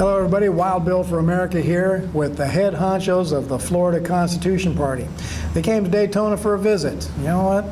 Hello everybody, Wild Bill for America here with the head honchos of the Florida Constitution Party. They came to Daytona for a visit. You know what?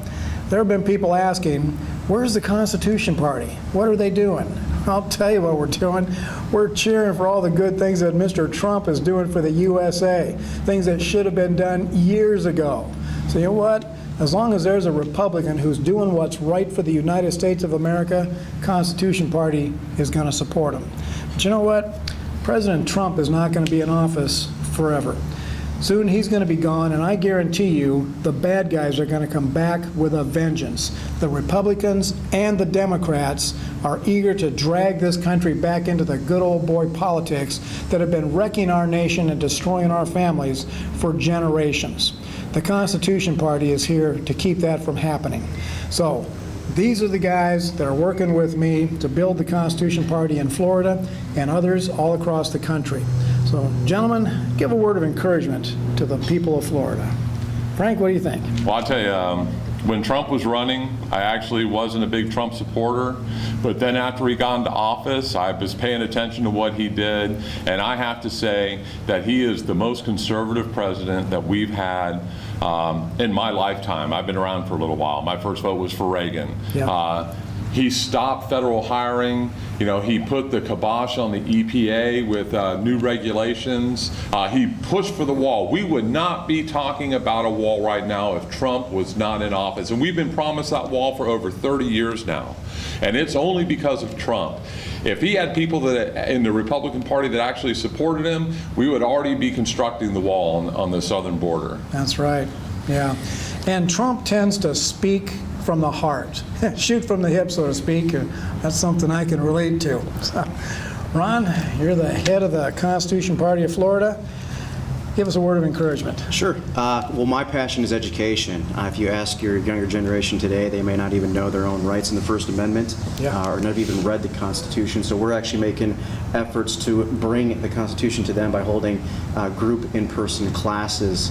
There have been people asking, where's the Constitution Party? What are they doing? I'll tell you what we're doing. We're cheering for all the good things that Mr. Trump is doing for the USA, things that should have been done years ago. So you know what? As long as there's a Republican who's doing what's right for the United States of America, Constitution Party is going to support him. But you know what? President Trump is not going to be in office forever. Soon he's going to be gone, and I guarantee you the bad guys are going to come back with a vengeance. The Republicans and the Democrats are eager to drag this country back into the good old boy politics that have been wrecking our nation and destroying our families for generations. The Constitution Party is here to keep that from happening. So these are the guys that are working with me to build the Constitution Party in Florida and others all across the country. So, gentlemen, give a word of encouragement to the people of Florida. Frank, what do you think? Well, I'll tell you, when Trump was running, I actually wasn't a big Trump supporter. But then after he got into office, I was paying attention to what he did. And I have to say that he is the most conservative president that we've had in my lifetime. I've been around for a little while. My first vote was for Reagan. Yeah. He stopped federal hiring. You know, he put the kibosh on the EPA with new regulations. He pushed for the wall. We would not be talking about a wall right now if Trump was not in office. And we've been promised that wall for over 30 years now. And it's only because of Trump. If he had people that in the Republican Party that actually supported him, we would already be constructing the wall on the southern border. That's right. Yeah. And Trump tends to speak from the heart, shoot from the hip, so to speak. That's something I can relate to. So, Ron, you're the head of the Constitution Party of Florida. Give us a word of encouragement. Sure. Well, my passion is education. If you ask your younger generation today, they may not even know their own rights in the First Amendment, or not even read the Constitution. So we're actually making efforts to bring the Constitution to them by holding group in-person classes.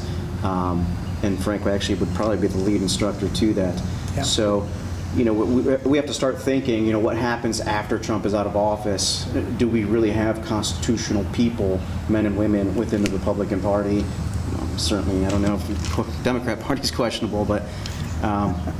And frankly, actually would probably be the lead instructor to that. Yeah. So, you know, we have to start thinking, you know, what happens after Trump is out of office? Do we really have constitutional people, men and women, within the Republican Party? Certainly, I don't know if the Democrat Party is questionable, but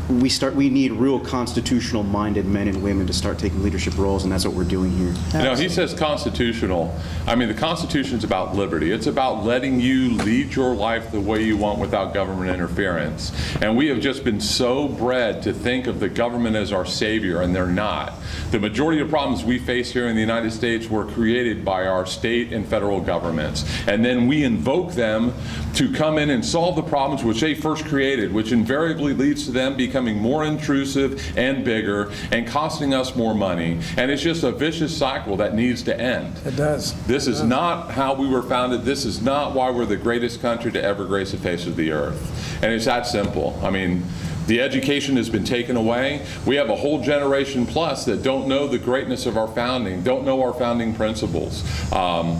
we need real constitutional-minded men and women to start taking leadership roles, and that's what we're doing here. You know, he says constitutional. I mean, the Constitution is about liberty. It's about letting you lead your life the way you want without government interference. And we have just been so bred to think of the government as our savior, and they're not. The majority of problems we face here in the United States were created by our state and federal governments. And then we invoke them to come in and solve the problems which they first created, which invariably leads to them becoming more intrusive and bigger and costing us more money. And it's just a vicious cycle that needs to end. It does. This is not how we were founded. This is not why we're the greatest country to ever grace the face of the earth. And it's that simple. I mean, the education has been taken away. We have a whole generation plus that don't know the greatness of our founding, don't know our founding principles. And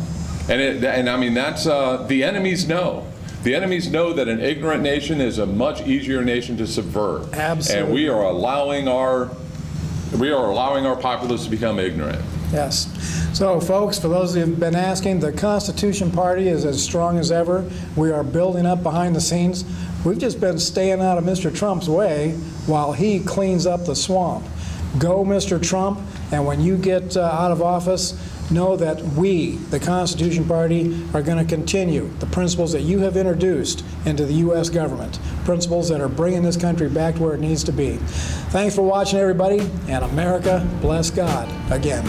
I mean, that's, the enemies know. The enemies know that an ignorant nation is a much easier nation to subvert. Absolutely. And we are allowing our populace to become ignorant. Yes. So, folks, for those who have been asking, the Constitution Party is as strong as ever. We are building up behind the scenes. We've just been staying out of Mr. Trump's way while he cleans up the swamp. Go, Mr. Trump, and when you get out of office, know that we, the Constitution Party, are going to continue the principles that you have introduced into the U.S. government, principles that are bringing this country back to where it needs to be. Thanks for watching, everybody, and America bless God again.